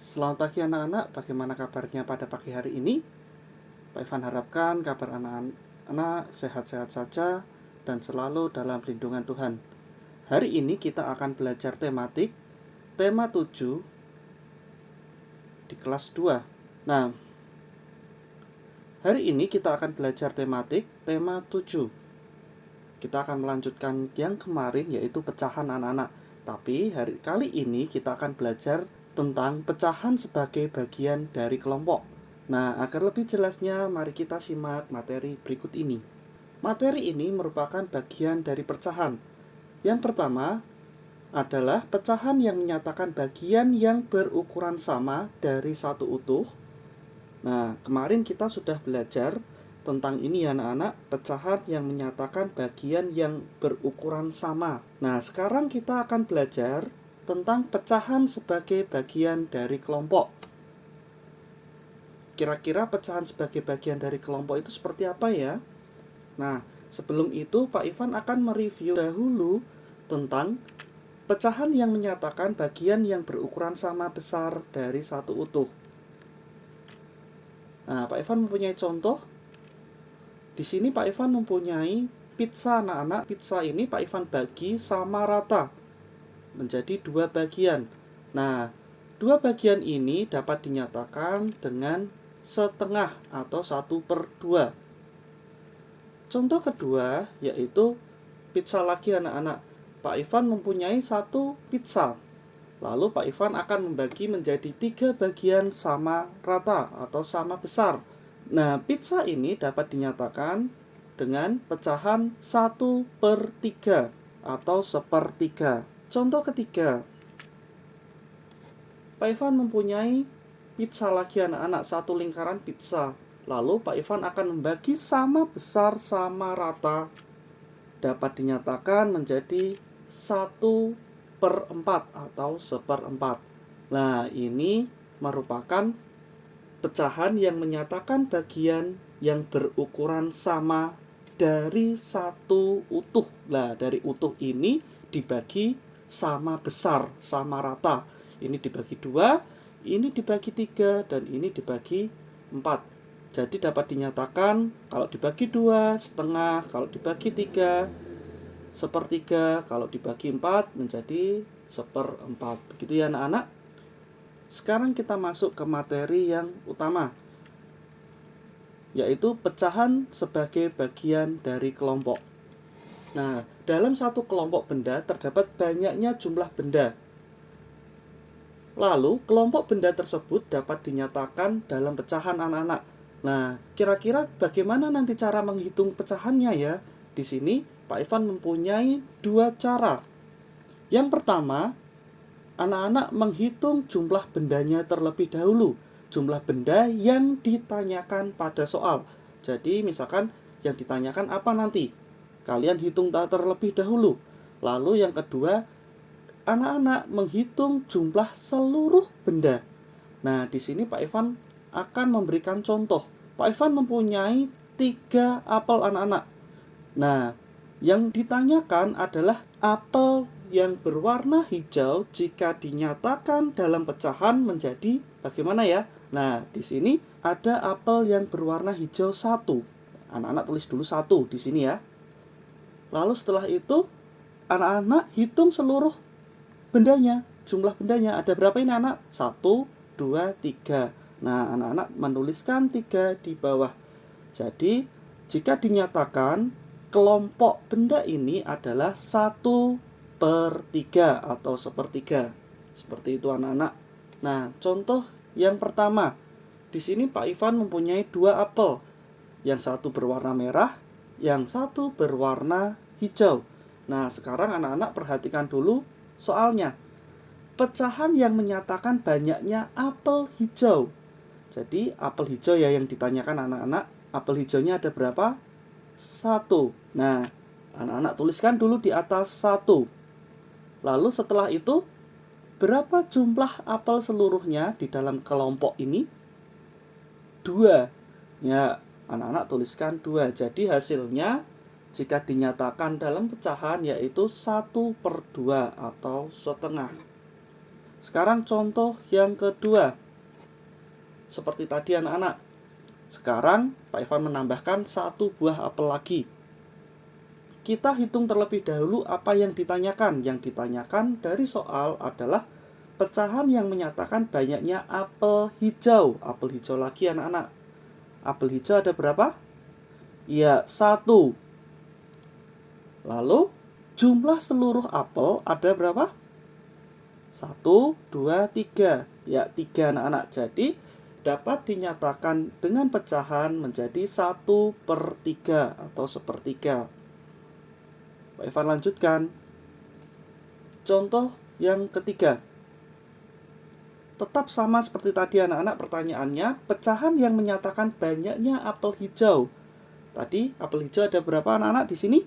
Selamat pagi anak-anak, bagaimana kabarnya pada pagi hari ini? Pak Ivan harapkan kabar anak-anak sehat-sehat saja dan selalu dalam lindungan Tuhan. Hari ini kita akan belajar tematik, tema 7 di kelas 2. Nah, hari ini kita akan belajar tematik, tema 7. Kita akan melanjutkan yang kemarin yaitu pecahan anak-anak. Tapi kali ini kita akan belajar tentang pecahan sebagai bagian dari kelompok. Nah, agar lebih jelasnya, mari kita simak materi berikut ini. Materi ini merupakan bagian dari pecahan. Yang pertama adalah pecahan yang menyatakan bagian yang berukuran sama dari satu utuh. Nah, kemarin kita sudah belajar tentang ini ya anak-anak, pecahan yang menyatakan bagian yang berukuran sama. Nah, sekarang kita akan belajar tentang pecahan sebagai bagian dari kelompok. Kira-kira pecahan sebagai bagian dari kelompok itu seperti apa ya? Nah, sebelum itu Pak Ivan akan mereview dahulu tentang pecahan yang menyatakan bagian yang berukuran sama besar dari satu utuh. Nah, Pak Ivan mempunyai contoh. Di sini Pak Ivan mempunyai pizza anak-anak. Pizza ini Pak Ivan bagi sama rata menjadi dua bagian. Nah, dua bagian ini dapat dinyatakan dengan setengah atau 1/2. Contoh kedua yaitu pizza lagi anak-anak. Pak Ivan mempunyai satu pizza. Lalu Pak Ivan akan membagi menjadi 3 bagian sama rata atau sama besar. Nah, pizza ini dapat dinyatakan dengan pecahan 1/3 atau 1/3. Contoh ketiga, Pak Ivan mempunyai pizza lagi anak-anak, satu lingkaran pizza. Lalu Pak Ivan akan membagi sama besar sama rata, dapat dinyatakan menjadi 1/4 atau 1/4. Nah, ini merupakan pecahan yang menyatakan bagian yang berukuran sama dari satu utuh. Nah, dari utuh ini dibagi sama besar, sama rata. Ini dibagi 2, ini dibagi 3, dan ini dibagi 4. Jadi dapat dinyatakan kalau dibagi 2, setengah, kalau dibagi 3, 1/3, kalau dibagi 4 menjadi 1/4. Begitu ya anak-anak. Sekarang kita masuk ke materi yang utama, yaitu pecahan sebagai bagian dari kelompok. Nah, dalam satu kelompok benda terdapat banyaknya jumlah benda. Lalu, kelompok benda tersebut dapat dinyatakan dalam pecahan anak-anak. Nah, kira-kira bagaimana nanti cara menghitung pecahannya ya? Di sini, Pak Ivan mempunyai 2 cara. Yang pertama, anak-anak menghitung jumlah bendanya terlebih dahulu. Jumlah benda yang ditanyakan pada soal. Jadi, misalkan yang ditanyakan apa nanti? Kalian hitung terlebih dahulu. Lalu yang kedua, anak-anak menghitung jumlah seluruh benda. Nah, di sini Pak Ivan akan memberikan contoh. Pak Ivan mempunyai 3 apel anak-anak. Nah, yang ditanyakan adalah apel yang berwarna hijau jika dinyatakan dalam pecahan menjadi bagaimana ya? Nah, di sini ada apel yang berwarna hijau 1. Anak-anak tulis dulu 1 di sini ya. Lalu setelah itu anak-anak hitung seluruh bendanya, jumlah bendanya. Ada berapa ini anak? 1, 2, 3. Nah, anak-anak menuliskan 3 di bawah. Jadi, jika dinyatakan kelompok benda ini adalah 1/3 atau 1/3. Seperti itu anak-anak. Nah, contoh yang pertama. Di sini Pak Ivan mempunyai 2 apel. Yang satu berwarna merah, yang satu berwarna hijau. Nah, sekarang anak-anak perhatikan dulu soalnya. Pecahan yang menyatakan banyaknya apel hijau. Jadi, apel hijau ya yang ditanyakan anak-anak. Apel hijaunya ada berapa? 1. Nah, anak-anak tuliskan dulu di atas 1. Lalu setelah itu, berapa jumlah apel seluruhnya di dalam kelompok ini? 2. Ya, anak-anak tuliskan 2. Jadi hasilnya jika dinyatakan dalam pecahan yaitu 1/2 atau setengah. Sekarang contoh yang kedua. Seperti tadi anak-anak. Sekarang Pak Ivan menambahkan 1 buah apel lagi. Kita hitung terlebih dahulu apa yang ditanyakan. Yang ditanyakan dari soal adalah pecahan yang menyatakan banyaknya apel hijau. Apel hijau lagi anak-anak. Apel hijau ada berapa? Ya, 1. Lalu jumlah seluruh apel ada berapa? 1, 2, 3. Ya, 3 anak-anak. Jadi dapat dinyatakan dengan pecahan menjadi 1/3 atau sepertiga. Pak Ivan lanjutkan. Contoh yang ketiga. Tetap sama seperti tadi anak-anak, pertanyaannya pecahan yang menyatakan banyaknya apel hijau. Tadi apel hijau ada berapa anak-anak di sini?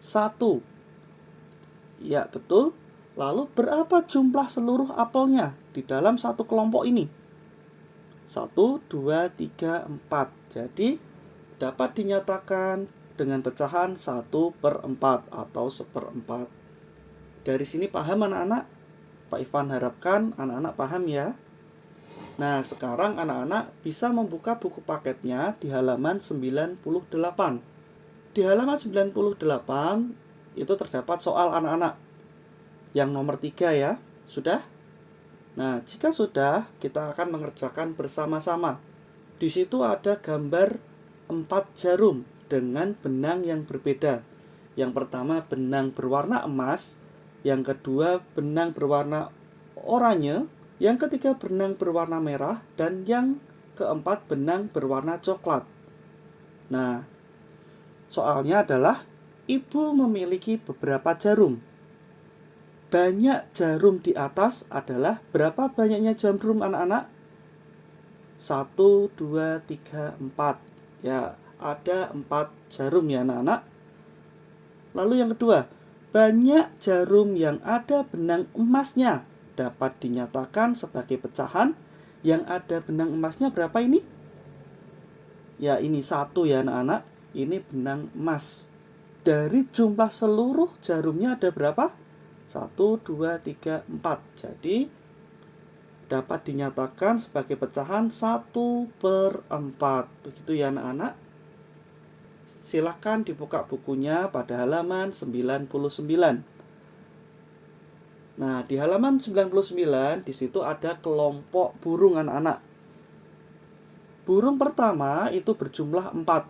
1. Ya, betul. Lalu berapa jumlah seluruh apelnya di dalam satu kelompok ini? 1, 2, 3, 4. Jadi dapat dinyatakan dengan pecahan 1/4 atau 1/4. Dari sini paham anak-anak? Pak Ivan harapkan anak-anak paham ya. Nah, sekarang anak-anak bisa membuka buku paketnya di halaman 98. Di halaman 98 itu terdapat soal anak-anak. Yang nomor 3 ya. Sudah? Nah, jika sudah, kita akan mengerjakan bersama-sama. Di situ ada gambar 4 jarum dengan benang yang berbeda. Yang pertama benang berwarna emas, yang kedua benang berwarna oranye, yang ketiga benang berwarna merah, dan yang keempat benang berwarna coklat. Nah, soalnya adalah ibu memiliki beberapa jarum. Banyak jarum di atas adalah berapa banyaknya jarum anak-anak? 1, 2, 3, 4. Ya, ada 4 jarum ya anak-anak. Lalu yang kedua, banyak jarum yang ada benang emasnya dapat dinyatakan sebagai pecahan. Yang ada benang emasnya berapa ini? Ya, ini 1 ya anak-anak. Ini benang emas. Dari jumlah seluruh jarumnya ada berapa? 1, 2, 3, 4. Jadi dapat dinyatakan sebagai pecahan 1/4. Begitu ya anak-anak. Silahkan dibuka bukunya pada halaman 99. Nah, di halaman 99 di situ ada kelompok burung anak-anak. Burung pertama itu berjumlah 4.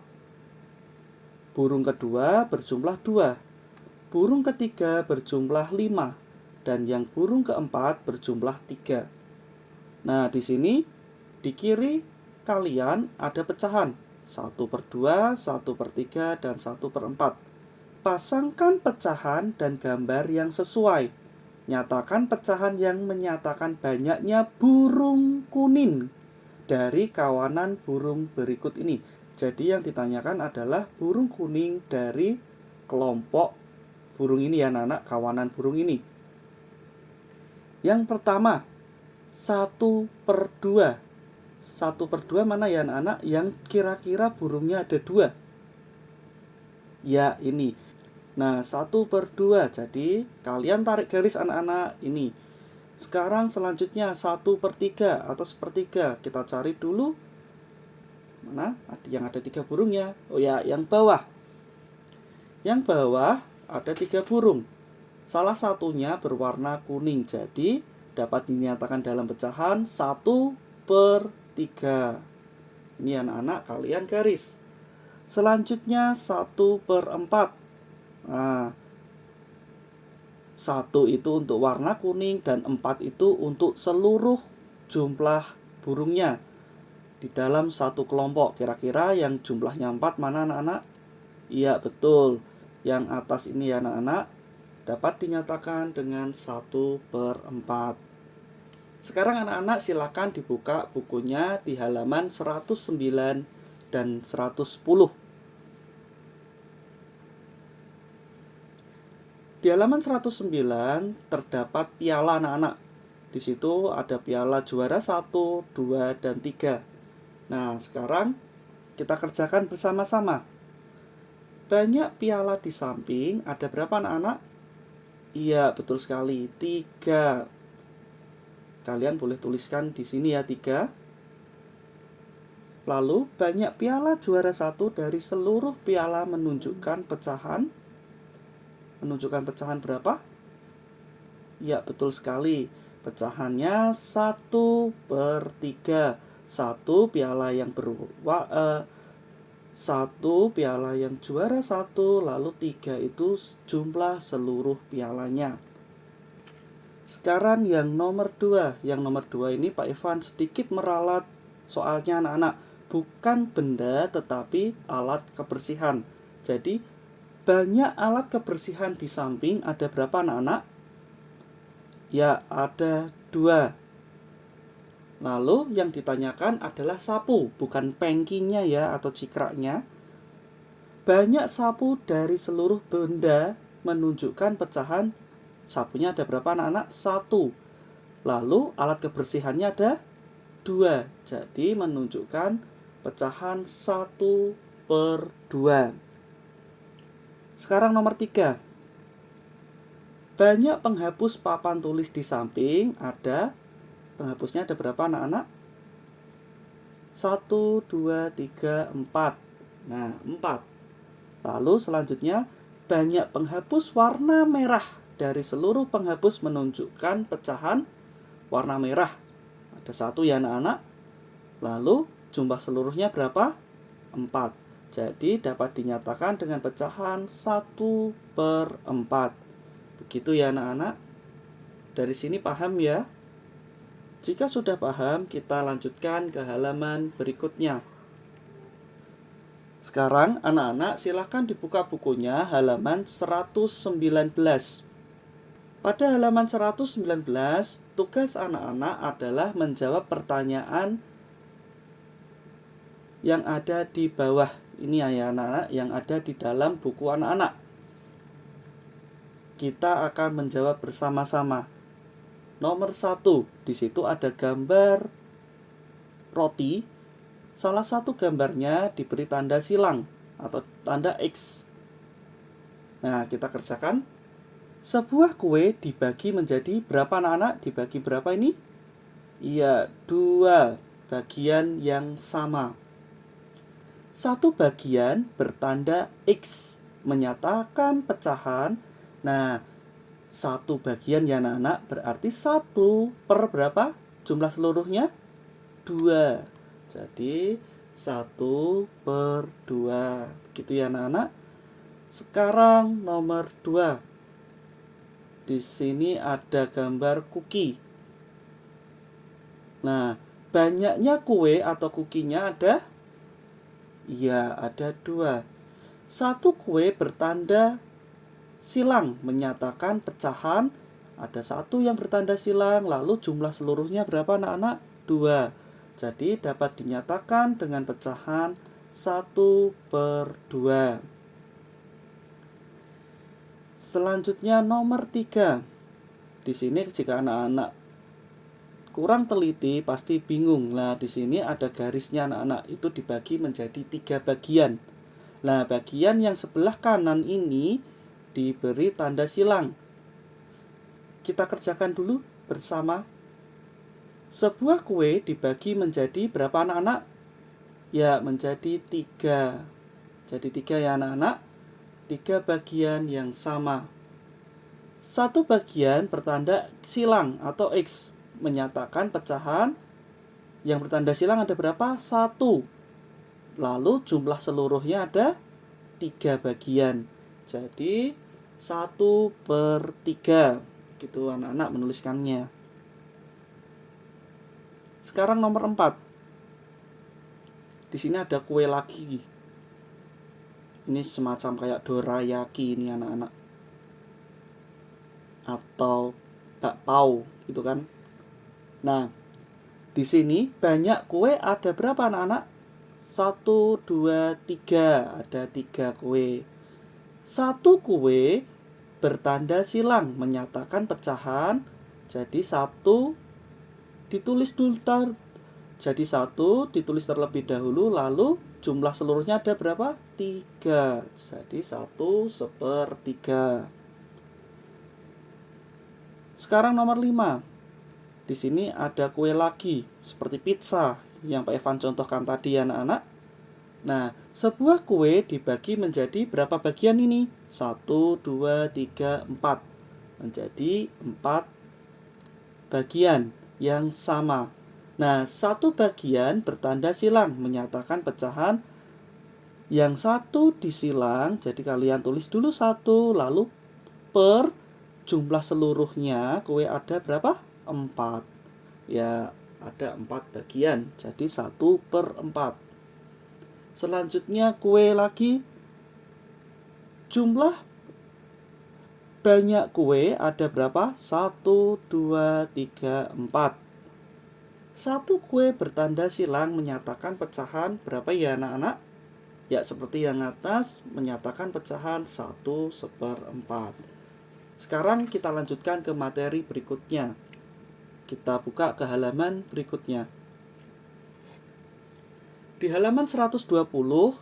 Burung kedua berjumlah 2. Burung ketiga berjumlah 5. Dan yang burung keempat berjumlah 3. Nah, di sini di kiri kalian ada pecahan 1/2, 1/3, dan 1/4. Pasangkan pecahan dan gambar yang sesuai. Nyatakan pecahan yang menyatakan banyaknya burung kuning dari kawanan burung berikut ini. Jadi yang ditanyakan adalah burung kuning dari kelompok burung ini ya anak-anak, kawanan burung ini. Yang pertama, 1/2. 1/2 mana ya anak-anak? Yang kira-kira burungnya ada 2. Ya, ini. Nah, 1/2. Jadi kalian tarik garis anak-anak ini. Sekarang selanjutnya 1/3 atau 1/3. Kita cari dulu mana yang ada 3 burungnya. Oh ya, yang bawah. Yang bawah ada 3 burung. Salah satunya berwarna kuning. Jadi dapat dinyatakan dalam pecahan 1/3. Ini anak-anak kalian garis. Selanjutnya 1/4. Nah, 1 itu untuk warna kuning dan 4 itu untuk seluruh jumlah burungnya di dalam satu kelompok. Kira-kira yang jumlahnya 4 mana anak-anak? Iya, betul. Yang atas ini ya anak-anak dapat dinyatakan dengan 1/4. Sekarang anak-anak silakan dibuka bukunya di halaman 109 dan 110. Di halaman 109 terdapat piala anak-anak. Di situ ada piala juara 1, 2, dan 3. Nah, sekarang kita kerjakan bersama-sama. Banyak piala di samping, ada berapa anak-anak? Iya, betul sekali, 3. Kalian boleh tuliskan di sini ya 3. Lalu banyak piala juara 1 dari seluruh piala menunjukkan pecahan. Menunjukkan pecahan berapa? Ya, betul sekali. Pecahannya 1/3. Satu piala yang satu piala yang juara 1, lalu 3 itu jumlah seluruh pialanya. Sekarang yang nomor 2. Yang nomor 2 ini Pak Ivan sedikit meralat soalnya anak-anak. Bukan benda tetapi alat kebersihan. Jadi banyak alat kebersihan di samping. Ada berapa anak-anak? Ya, ada 2. Lalu yang ditanyakan adalah sapu, bukan pengkinya ya atau cikraknya. Banyak sapu dari seluruh benda menunjukkan pecahan. Sapunya ada berapa anak-anak? 1. Lalu alat kebersihannya ada 2. Jadi menunjukkan pecahan 1/2. Sekarang nomor 3. Banyak penghapus papan tulis di samping. Ada penghapusnya ada berapa anak-anak? 1, 2, 3, 4. Nah, 4. Lalu selanjutnya banyak penghapus warna merah dari seluruh penghapus menunjukkan pecahan warna merah. Ada 1 ya anak-anak. Lalu jumlah seluruhnya berapa? 4. Jadi dapat dinyatakan dengan pecahan 1/4. Begitu ya anak-anak. Dari sini paham ya? Jika sudah paham, kita lanjutkan ke halaman berikutnya. Sekarang anak-anak silakan dibuka bukunya halaman 119. Pada halaman 119, tugas anak-anak adalah menjawab pertanyaan yang ada di bawah. Ini ya anak-anak yang ada di dalam buku anak-anak. Kita akan menjawab bersama-sama. Nomor 1, di situ ada gambar roti. Salah satu gambarnya diberi tanda silang atau tanda X. Nah, kita kerjakan. Sebuah kue dibagi menjadi berapa anak-anak? Dibagi berapa ini? Iya, 2 bagian yang sama. Satu bagian bertanda X menyatakan pecahan. Nah, 1 bagian ya anak-anak berarti 1 per berapa? Jumlah seluruhnya 2. Jadi 1/2. Begitu ya anak-anak. Sekarang nomor 2. Di sini ada gambar cookie. Nah, banyaknya kue atau kukinya ada? Ya, ada 2. 1 kue bertanda silang menyatakan pecahan. Ada 1 yang bertanda silang. Lalu jumlah seluruhnya berapa anak-anak? 2. Jadi dapat dinyatakan dengan pecahan 1/2. Selanjutnya nomor 3. Di sini jika anak-anak kurang teliti pasti bingung. Nah, di sini ada garisnya anak-anak. Itu dibagi menjadi 3 bagian. Nah, bagian yang sebelah kanan ini diberi tanda silang. Kita kerjakan dulu bersama. Sebuah kue dibagi menjadi berapa anak-anak? Ya, menjadi 3. Jadi 3 ya anak-anak. 3 bagian yang sama. 1 bagian bertanda silang atau X menyatakan pecahan. Yang bertanda silang ada berapa? 1. Lalu jumlah seluruhnya ada 3 bagian. Jadi 1/3. Gitu anak-anak menuliskannya. Sekarang nomor 4. Di sini ada kue lagi. Ini semacam kayak dorayaki ini anak-anak. Atau bakpao gitu kan. Nah, di sini banyak kue ada berapa anak-anak? 1, 2, 3. Ada 3 kue. 1 kue bertanda silang menyatakan pecahan. Jadi 1 ditulis dulu. Jadi 1 ditulis terlebih dahulu. Lalu jumlah seluruhnya ada berapa? 3. Jadi 1/3. Sekarang nomor 5. Di sini ada kue lagi, seperti pizza yang Pak Evan contohkan tadi ya anak-anak. Nah, sebuah kue dibagi menjadi berapa bagian ini? 1, 2, 3, 4. Menjadi 4 bagian yang sama. Nah, satu bagian bertanda silang menyatakan pecahan. Yang satu disilang, jadi kalian tulis dulu 1, lalu per jumlah seluruhnya kue ada berapa? 4. Ya, ada 4 bagian, jadi 1/4. Selanjutnya kue lagi, jumlah banyak kue ada berapa? 1, 2, 3, 4. Satu kue bertanda silang menyatakan pecahan berapa ya anak-anak? Ya, seperti yang atas menyatakan pecahan 1/4. Sekarang kita lanjutkan ke materi berikutnya. Kita buka ke halaman berikutnya. Di halaman 120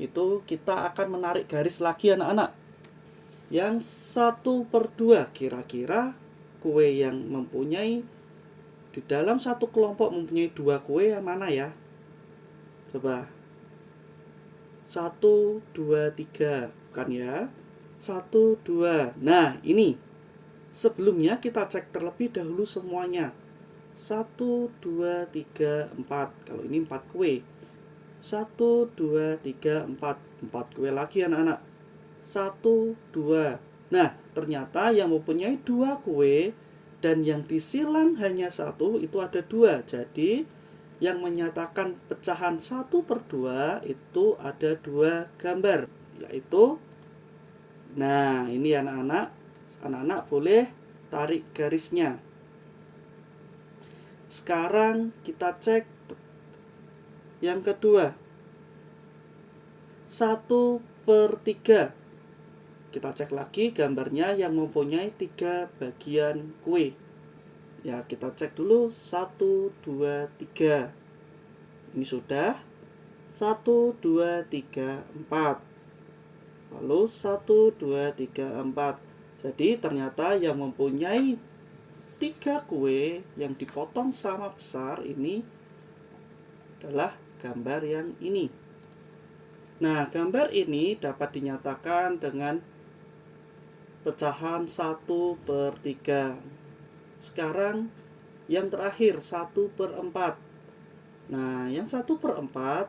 itu kita akan menarik garis lagi anak-anak. Yang 1/2 kira-kira kue yang mempunyai di dalam satu kelompok mempunyai 2 kue yang mana ya? Coba. 1, 2, 3, bukan ya? 1, 2. Nah, ini. Sebelumnya kita cek terlebih dahulu semuanya. 1, 2, 3, 4. Kalau ini 4 kue. 1, 2, 3, 4. 4 kue lagi anak-anak. 1, 2. Nah, ternyata yang mempunyai 2 kue dan yang disilang hanya 1 itu ada 2. Jadi yang menyatakan pecahan 1/2 itu ada 2 gambar, yaitu, nah ini anak-anak boleh tarik garisnya. Sekarang kita cek yang kedua, 1/3. Kita cek lagi gambarnya yang mempunyai 3 bagian kue. Ya, kita cek dulu 1, 2, 3. Ini sudah 1, 2, 3, 4. Lalu 1, 2, 3, 4. Jadi ternyata yang mempunyai 3 kue yang dipotong sama besar ini adalah gambar yang ini. Nah, gambar ini dapat dinyatakan dengan pecahan 1/3. Sekarang yang terakhir 1/4. Nah, yang 1/4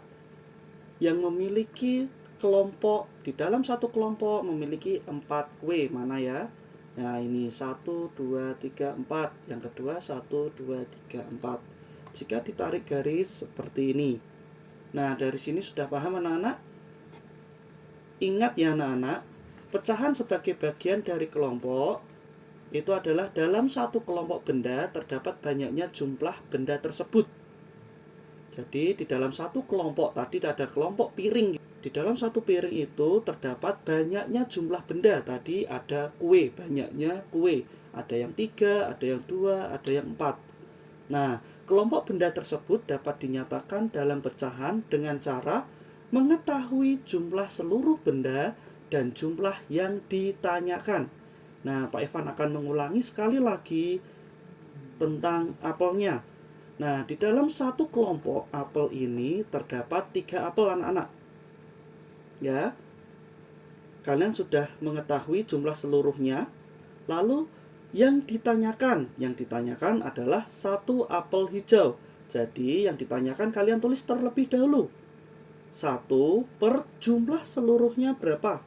yang memiliki kelompok, di dalam satu kelompok memiliki 4 kue, mana ya? Nah, ini 1, 2, 3, 4. Yang kedua 1, 2, 3, 4. Jika ditarik garis seperti ini. Nah, dari sini sudah paham anak-anak? Ingat ya anak-anak, pecahan sebagai bagian dari kelompok itu adalah dalam satu kelompok benda terdapat banyaknya jumlah benda tersebut. Jadi di dalam satu kelompok, tadi ada kelompok piring. Di dalam satu piring itu terdapat banyaknya jumlah benda. Tadi ada kue, banyaknya kue. Ada yang 3, ada yang 2, ada yang 4. Nah, kelompok benda tersebut dapat dinyatakan dalam pecahan dengan cara mengetahui jumlah seluruh benda dan jumlah yang ditanyakan. Nah, Pak Evan akan mengulangi sekali lagi tentang apelnya. Nah, di dalam satu kelompok apel ini terdapat 3 apel anak-anak. Ya, kalian sudah mengetahui jumlah seluruhnya. Lalu yang ditanyakan adalah 1 apel hijau. Jadi yang ditanyakan kalian tulis terlebih dahulu. 1 per jumlah seluruhnya berapa?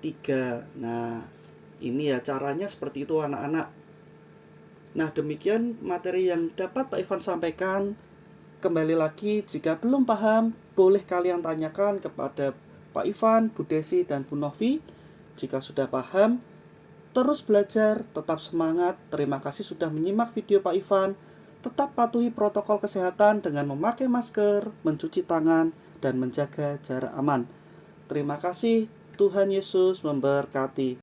3. Nah, ini ya caranya seperti itu anak-anak. Nah, demikian materi yang dapat Pak Ivan sampaikan. Kembali lagi, jika belum paham, boleh kalian tanyakan kepada Pak Ivan, Bu Desi, dan Bu Novi. Jika sudah paham, terus belajar, tetap semangat. Terima kasih sudah menyimak video Pak Ivan. Tetap patuhi protokol kesehatan dengan memakai masker, mencuci tangan, dan menjaga jarak aman. Terima kasih, Tuhan Yesus memberkati.